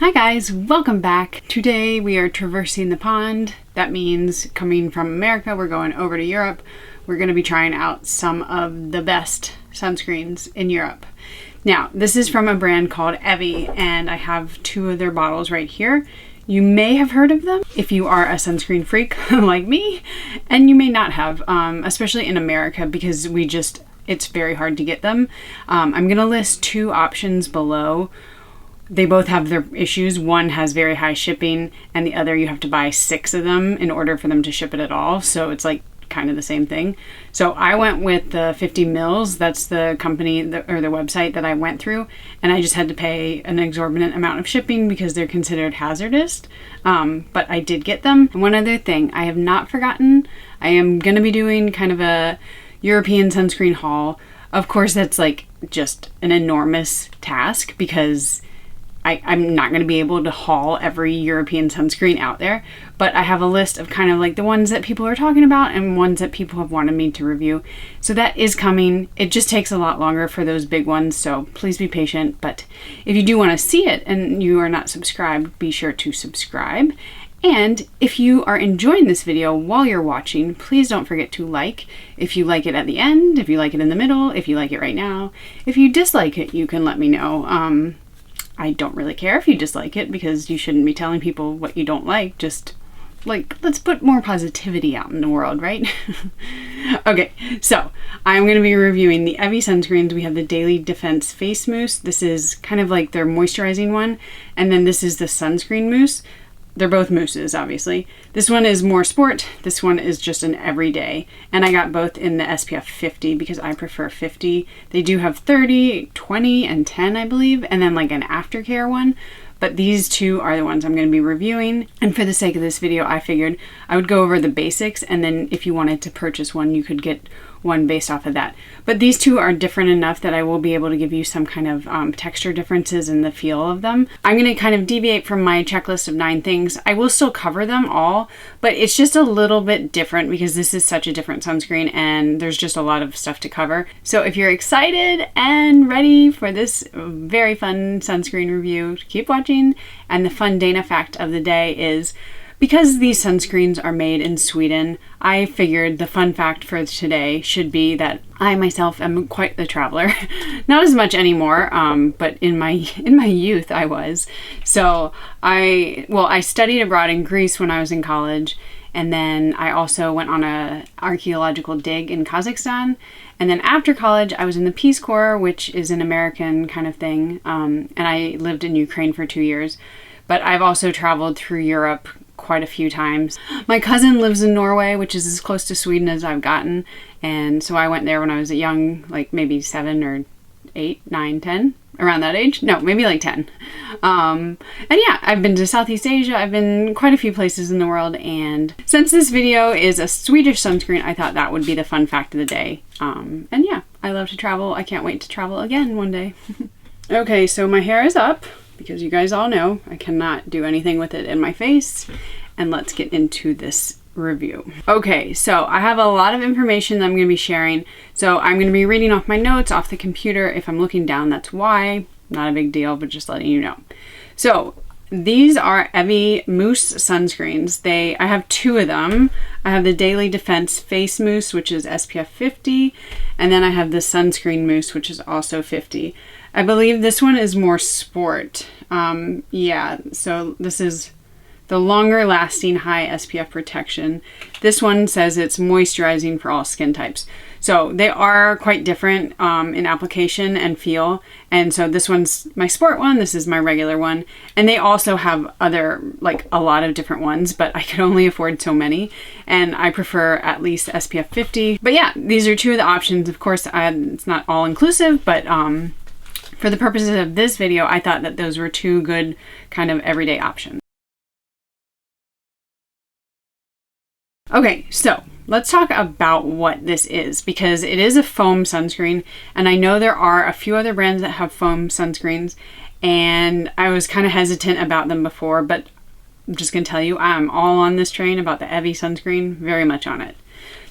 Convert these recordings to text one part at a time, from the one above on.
Hi guys, welcome back. Today we are traversing the pond. That means coming from America, we're going over to Europe. We're going to be trying out some of the best sunscreens in Europe. Now, this is from a brand called Evy, and I have two of their bottles right here. You may have heard of them if you are a sunscreen freak like me, and you may not have, especially in America because it's very hard to get them. I'm going to list two options below. They both have their issues. One has very high shipping and the other you have to buy 6 of them in order for them to ship it at all. So it's like kind of the same thing. So I went with the 50 mils. That's the company or the website that I went through, and I just had to pay an exorbitant amount of shipping because they're considered hazardous. But I did get them. And one other thing, I have not forgotten. I am going to be doing kind of a European sunscreen haul. Of course, that's like just an enormous task because I'm not going to be able to haul every European sunscreen out there, but I have a list of kind of like the ones that people are talking about and ones that people have wanted me to review. So that is coming. It just takes a lot longer for those big ones, so please be patient. But if you do want to see it and you are not subscribed, be sure to subscribe. And if you are enjoying this video while you're watching, please don't forget to like. If you like it at the end, if you like it in the middle, if you like it right now. If you dislike it, you can let me know. I don't really care if you dislike it because you shouldn't be telling people what you don't like. Just like, let's put more positivity out in the world, right? Okay, so I'm going to be reviewing the Evy sunscreens. We have the Daily Defense Face Mousse. This is kind of like their moisturizing one. And then this is the sunscreen mousse. They're both mousses, obviously. This one is more sport. This one is just an everyday. And I got both in the SPF 50 because I prefer 50. They do have 30, 20, and 10, I believe, and then like an aftercare one. But these two are the ones I'm going to be reviewing. And for the sake of this video, I figured I would go over the basics, and then if you wanted to purchase one, you could get one based off of that. But these two are different enough that I will be able to give you some kind of texture differences in the feel of them. I'm going to kind of deviate from my checklist of 9 things. I will still cover them all, but it's just a little bit different because this is such a different sunscreen and there's just a lot of stuff to cover. So if you're excited and ready for this very fun sunscreen review, keep watching. And the fun Dana fact of the day is, because these sunscreens are made in Sweden, I figured the fun fact for today should be that I myself am quite the traveler. Not as much anymore, but in my youth I was. So I studied abroad in Greece when I was in college, and then I also went on an archaeological dig in Kazakhstan. And then after college, I was in the Peace Corps, which is an American kind of thing, and I lived in Ukraine for 2 years. But I've also traveled through Europe quite a few times. My cousin lives in Norway, which is as close to Sweden as I've gotten, and so I went there when I was young, like maybe 7 or 8, 9, 10, around that age. No, maybe like 10. And yeah, I've been to Southeast Asia. I've been quite a few places in the world, and since this video is a Swedish sunscreen, I thought that would be the fun fact of the day. And yeah, I love to travel. I can't wait to travel again one day. Okay, so my hair is up, because you guys all know I cannot do anything with it in my face, and let's get into this review. Okay, so I have a lot of information that I'm going to be sharing, so I'm going to be reading off my notes off the computer. If I'm looking down, that's why. Not a big deal, but just letting you know. So these are Evy Mousse sunscreens. I have 2 of them. I have the Daily Defense Face Mousse, which is SPF 50, and then I have the Sunscreen Mousse, which is also 50. I believe this one is more sport. Yeah, so this is the longer lasting high SPF protection. This one says it's moisturizing for all skin types. So they are quite different in application and feel. And so this one's my sport one, this is my regular one. And they also have other, like a lot of different ones, but I could only afford so many. And I prefer at least SPF 50. But yeah, these are 2 of the options. Of course, it's not all inclusive, but for the purposes of this video, I thought that those were 2 good kind of everyday options. Okay, so let's talk about what this is, because it is a foam sunscreen, and I know there are a few other brands that have foam sunscreens, and I was kind of hesitant about them before, but I'm just going to tell you, I'm all on this train about the Evy sunscreen, very much on it.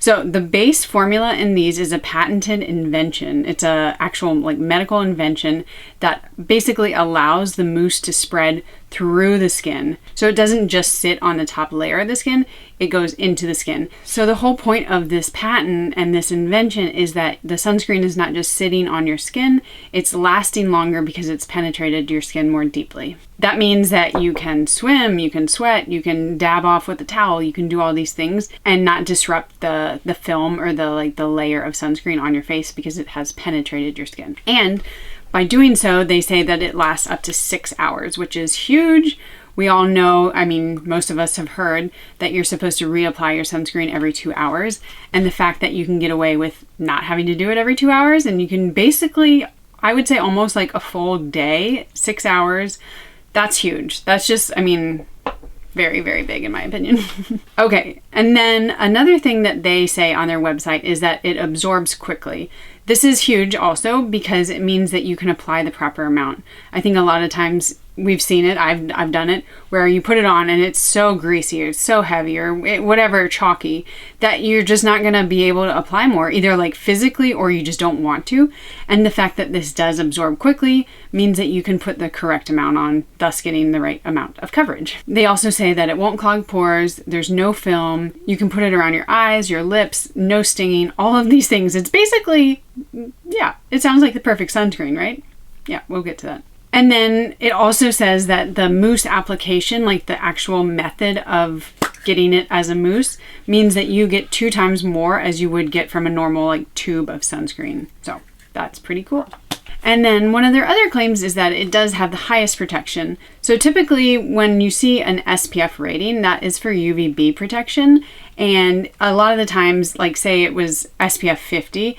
So the base formula in these is a patented invention. It's a actual like medical invention that basically allows the mousse to spread through the skin. So it doesn't just sit on the top layer of the skin, it goes into the skin. So the whole point of this patent and this invention is that the sunscreen is not just sitting on your skin, it's lasting longer because it's penetrated your skin more deeply. That means that you can swim, you can sweat, you can dab off with a towel, you can do all these things and not disrupt the film or the layer of sunscreen on your face because it has penetrated your skin. And by doing so, they say that it lasts up to 6 hours, which is huge. We all know, I mean, most of us have heard that you're supposed to reapply your sunscreen every 2 hours. And the fact that you can get away with not having to do it every 2 hours, and you can basically, I would say almost like a full day, 6 hours, that's huge. That's just, I mean, very, very big in my opinion. Okay, and then another thing that they say on their website is that it absorbs quickly. This is huge also because it means that you can apply the proper amount. I think a lot of times we've seen it, I've done it, where you put it on and it's so greasy or it's so heavy or whatever, chalky, that you're just not gonna be able to apply more, either like physically or you just don't want to. And the fact that this does absorb quickly means that you can put the correct amount on, thus getting the right amount of coverage. They also say that it won't clog pores, there's no film, you can put it around your eyes, your lips, no stinging, all of these things. It's basically, yeah, it sounds like the perfect sunscreen, right? Yeah, we'll get to that. And then it also says that the mousse application, like the actual method of getting it as a mousse, means that you get 2 times more as you would get from a normal like tube of sunscreen. So that's pretty cool. And then one of their other claims is that it does have the highest protection. So typically when you see an SPF rating, that is for UVB protection. And a lot of the times, like say it was SPF 50,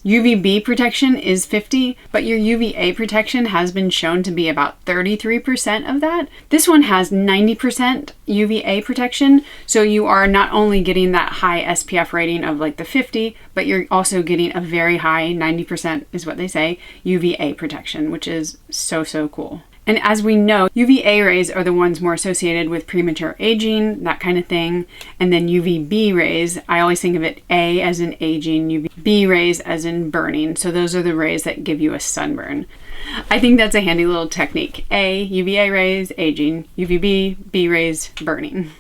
UVB protection is 50, but your UVA protection has been shown to be about 33% of that. This one has 90% UVA protection, so you are not only getting that high SPF rating of like the 50, but you're also getting a very high, 90% is what they say, UVA protection, which is so, so cool. And as we know, UVA rays are the ones more associated with premature aging, that kind of thing. And then UVB rays, I always think of it A as in aging, UVB rays as in burning. So those are the rays that give you a sunburn. I think that's a handy little technique. A, UVA rays, aging, UVB, B rays, burning.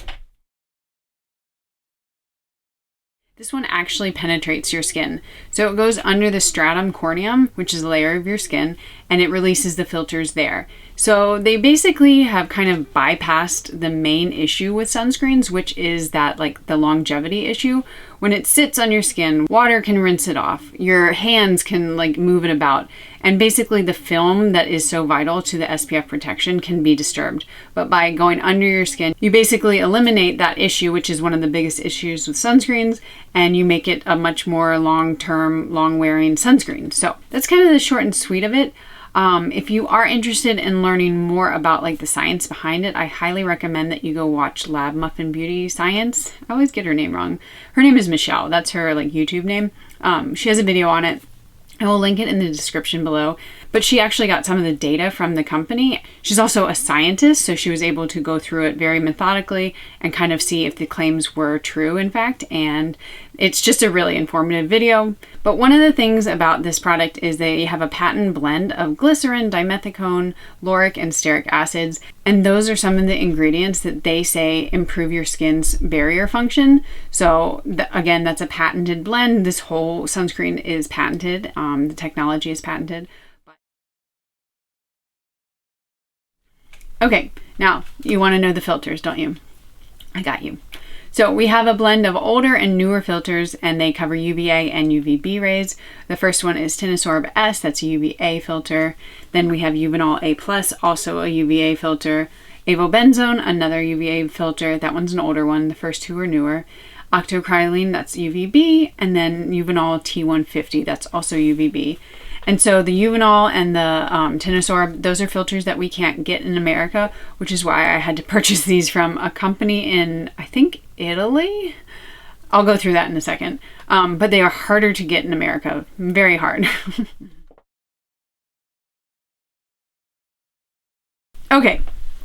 This one actually penetrates your skin. So it goes under the stratum corneum, which is a layer of your skin, and it releases the filters there. So they basically have kind of bypassed the main issue with sunscreens, which is that like the longevity issue. When it sits on your skin, water can rinse it off. Your hands can like move it about. And basically the film that is so vital to the SPF protection can be disturbed. But by going under your skin, you basically eliminate that issue, which is one of the biggest issues with sunscreens, and you make it a much more long-term, long-wearing sunscreen. So that's kind of the short and sweet of it. If you are interested in learning more about like the science behind it, I highly recommend that you go watch Lab Muffin Beauty Science. I always get her name wrong. Her name is Michelle. That's her like YouTube name. She has a video on it. I will link it in the description below, but she actually got some of the data from the company. She's also a scientist, so she was able to go through it very methodically and kind of see if the claims were true, in fact, and it's just a really informative video. But one of the things about this product is they have a patent blend of glycerin, dimethicone, lauric, and stearic acids, and those are some of the ingredients that they say improve your skin's barrier function. So again, that's a patented blend. This whole sunscreen is patented. The technology is patented. Okay, now you want to know the filters, don't you? I got you. So we have a blend of older and newer filters, and they cover UVA and UVB rays. The first one is Tinosorb S, that's a UVA filter. Then we have Uvinol A+, also a UVA filter. Avobenzone, another UVA filter. That one's an older one. The first two are newer. Octocrylene, that's UVB, and then Uvinol T150, that's also UVB. And so the Uvinol and the Tinosorb, those are filters that we can't get in America, which is why I had to purchase these from a company in, I think, Italy? I'll go through that in a second. But they are harder to get in America, very hard. Okay,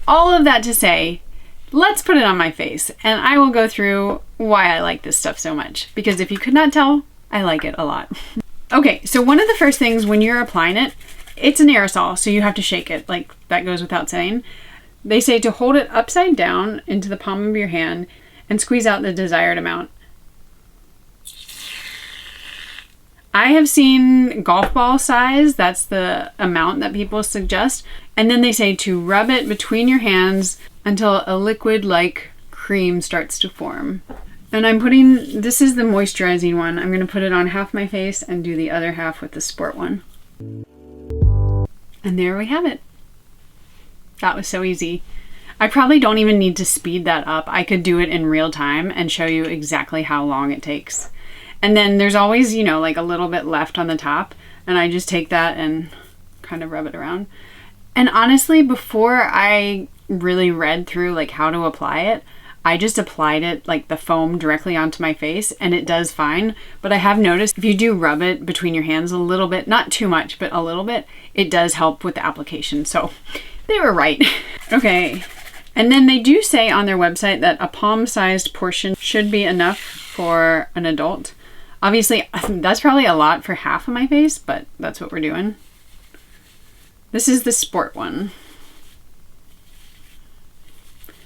all of that to say, let's put it on my face, and I will go through why I like this stuff so much, because if you could not tell, I like it a lot. Okay, so one of the first things when you're applying it, it's an aerosol, so you have to shake it, like that goes without saying. They say to hold it upside down into the palm of your hand and squeeze out the desired amount. I have seen golf ball size, that's the amount that people suggest. And then they say to rub it between your hands until a liquid-like cream starts to form. And this is the moisturizing one. I'm gonna put it on half my face and do the other half with the sport one. And there we have it. That was so easy. I probably don't even need to speed that up. I could do it in real time and show you exactly how long it takes. And then there's always, you know, like a little bit left on the top, and I just take that and kind of rub it around. And honestly, before I really read through like how to apply it, I just applied it, like the foam, directly onto my face, and it does fine. But I have noticed if you do rub it between your hands a little bit, not too much, but a little bit, it does help with the application. So they were right. Okay. And then they do say on their website that a palm-sized portion should be enough for an adult. Obviously, that's probably a lot for half of my face, but that's what we're doing. This is the sport one.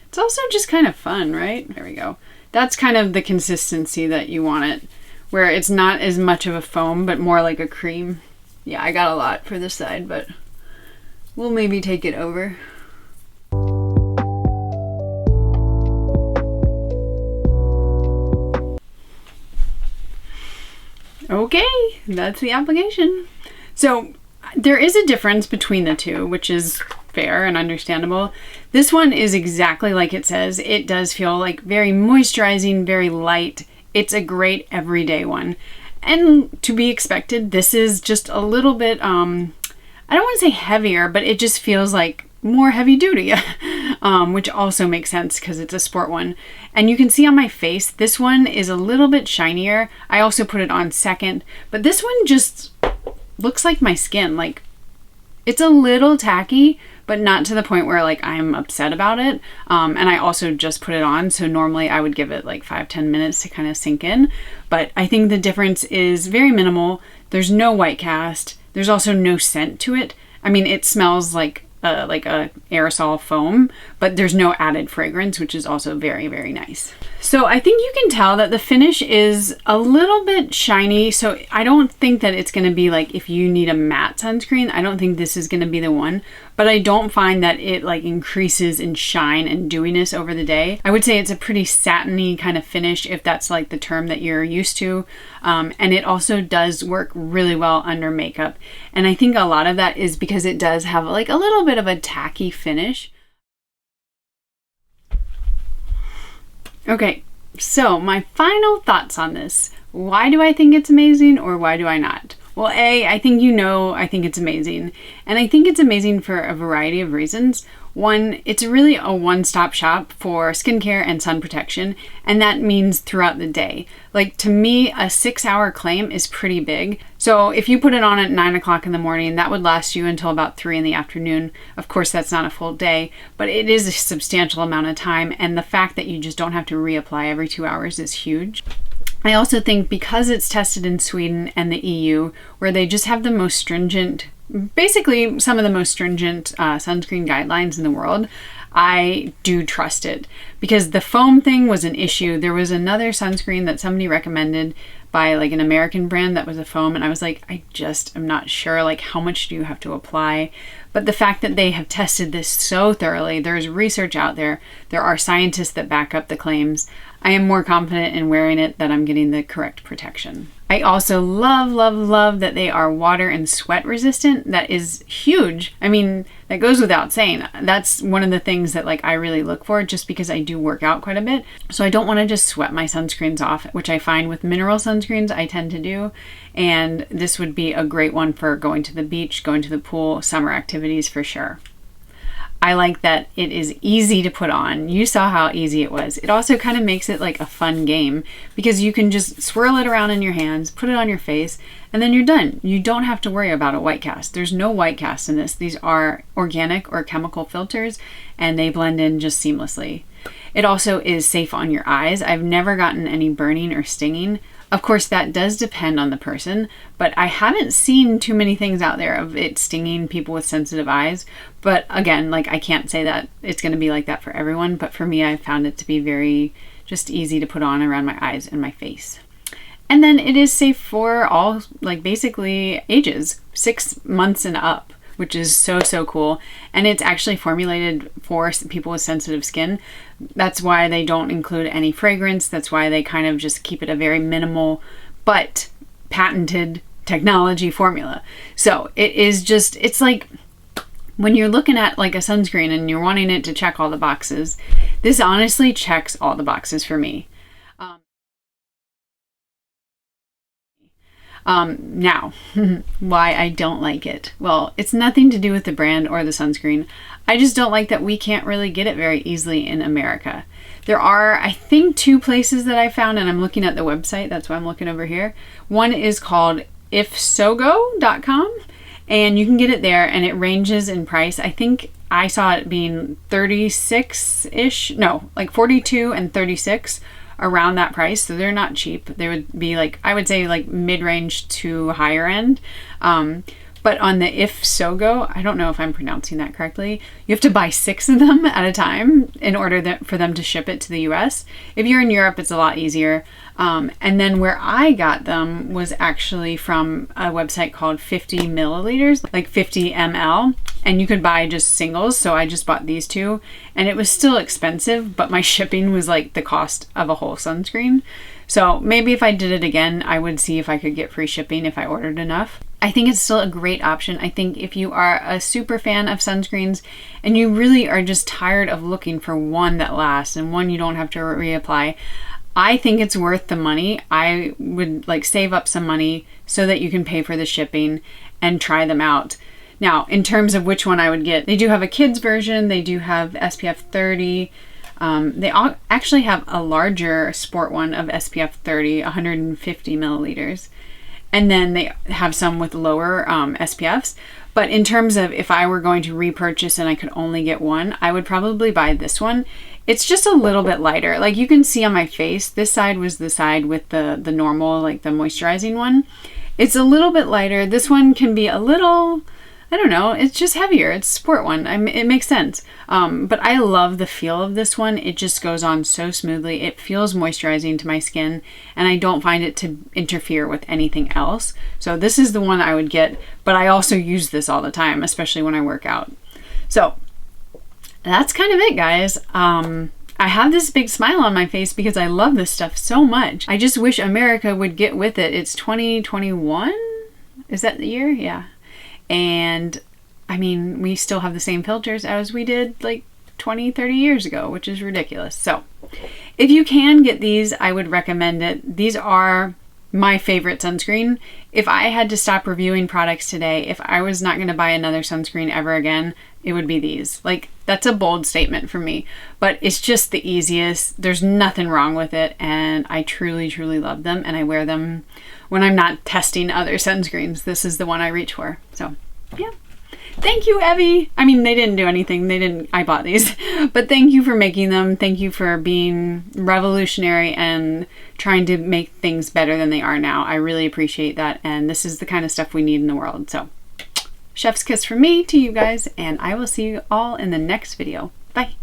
It's also just kind of fun, right? There we go. That's kind of the consistency that you want it, where it's not as much of a foam, but more like a cream. Yeah, I got a lot for this side, but we'll maybe take it over. Okay, that's the application. So there is a difference between the two, which is fair and understandable. This one is exactly like it says. It does feel like very moisturizing, very light. It's a great everyday one. And to be expected, this is just a little bit, I don't want to say heavier, but it just feels like more heavy duty, which also makes sense because it's a sport one. And you can see on my face, this one is a little bit shinier. I also put it on second, but this one just looks like my skin. Like, it's a little tacky, but not to the point where like I'm upset about it. And I also just put it on, so normally I would give it like 5-10 minutes to kind of sink in. But I think the difference is very minimal. There's no white cast. There's also no scent to it. I mean, it smells like a aerosol foam, but there's no added fragrance, which is also very, very nice. So I think you can tell that the finish is a little bit shiny. So I don't think that it's going to be like, if you need a matte sunscreen, I don't think this is going to be the one, but I don't find that it like increases in shine and dewiness over the day. I would say it's a pretty satiny kind of finish, if that's like the term that you're used to. And it also does work really well under makeup. And I think a lot of that is because it does have like a little bit of a tacky finish. Okay, so my final thoughts on this. Why do I think it's amazing, or why do I not? Well, I think I think it's amazing. And I think it's amazing for a variety of reasons. One, it's really a one-stop shop for skincare and sun protection, and that means throughout the day. Like, to me, a 6-hour claim is pretty big. So if you put it on at 9 o'clock in the morning, that would last you until about 3 in the afternoon. Of course, that's not a full day, but it is a substantial amount of time, and the fact that you just don't have to reapply every 2 hours is huge. I also think because it's tested in Sweden and the EU, where they just have the most stringent, basically some of the most stringent sunscreen guidelines in the world, I do trust it. Because the foam thing was an issue. There was another sunscreen that somebody recommended by like an American brand that was a foam, and I was like, I just am not sure, like, how much do you have to apply? But the fact that they have tested this so thoroughly, there's research out there, there are scientists that back up the claims, I am more confident in wearing it that I'm getting the correct protection. I also love, love, love that they are water and sweat resistant. That is huge. I mean, that goes without saying. That's one of the things that like I really look for, just because I do work out quite a bit. So I don't want to just sweat my sunscreens off, which I find with mineral sunscreens I tend to do. And this would be a great one for going to the beach, going to the pool, summer activities for sure. I like that it is easy to put on. You saw how easy it was. It also kind of makes it like a fun game, because you can just swirl it around in your hands, put it on your face, and then you're done. You don't have to worry about a white cast. There's no white cast in this. These are organic or chemical filters, and they blend in just seamlessly. It also is safe on your eyes. I've never gotten any burning or stinging. Of course, that does depend on the person, but I haven't seen too many things out there of it stinging people with sensitive eyes. But again, like, I can't say that it's going to be like that for everyone, but for me, I found it to be very just easy to put on around my eyes and my face. And then it is safe for all, like, basically ages, 6 months and up, which is so, so cool. And it's actually formulated for people with sensitive skin. That's why they don't include any fragrance. That's why they kind of just keep it a very minimal but patented technology formula. So it is just, it's like when you're looking at like a sunscreen and you're wanting it to check all the boxes, this honestly checks all the boxes for me. Now, why I don't like it. Well, it's nothing to do with the brand or the sunscreen. I just don't like that we can't really get it very easily in America. There are, I think, 2 places that I found, and I'm looking at the website. That's why I'm looking over here. One is called ifsogo.com, and you can get it there, and it ranges in price. I think I saw it being 36-ish, no, like 42 and 36 around that price, so they're not cheap. They would be like, I would say like mid-range to higher end. But on the ifsogo, I don't know if I'm pronouncing that correctly, you have to buy 6 of them at a time in order for them to ship it to the US. If you're in Europe, it's a lot easier. And then where I got them was actually from a website called 50 milliliters, like 50 ml. And you could buy just singles, so I just bought these 2. And it was still expensive, but my shipping was like the cost of a whole sunscreen. So maybe if I did it again, I would see if I could get free shipping if I ordered enough. I think it's still a great option. I think if you are a super fan of sunscreens and you really are just tired of looking for one that lasts and one you don't have to reapply, I think it's worth the money. I would like save up some money so that you can pay for the shipping and try them out. Now, in terms of which one I would get, they do have a kids version. They do have SPF 30. They actually have a larger sport one of SPF 30, 150 milliliters. And then they have some with lower SPFs. But in terms of if I were going to repurchase and I could only get one, I would probably buy this one. It's just a little bit lighter. Like you can see on my face, this side was the side with the normal, like the moisturizing one. It's a little bit lighter. This one can be a little, I don't know, it's just heavier. It's a sport one. It makes sense. But I love the feel of this one. It just goes on so smoothly. It feels moisturizing to my skin, and I don't find it to interfere with anything else. So this is the one I would get, but I also use this all the time, especially when I work out. So that's kind of it, guys. I have this big smile on my face because I love this stuff so much. I just wish America would get with it. It's 2021? Is that the year? Yeah. And I mean, we still have the same filters as we did like 20, 30 years ago, which is ridiculous. So if you can get these, I would recommend it. These are my favorite sunscreen. If I had to stop reviewing products today, if I was not going to buy another sunscreen ever again, it would be these. Like, that's a bold statement for me, but it's just the easiest. There's nothing wrong with it, and I truly, truly love them, and I wear them when I'm not testing other sunscreens. This is the one I reach for. So, yeah. Thank you, Evy. I mean, they didn't do anything. I bought these, but thank you for making them. Thank you for being revolutionary and trying to make things better than they are now. I really appreciate that. And this is the kind of stuff we need in the world. So chef's kiss from me to you guys, and I will see you all in the next video. Bye.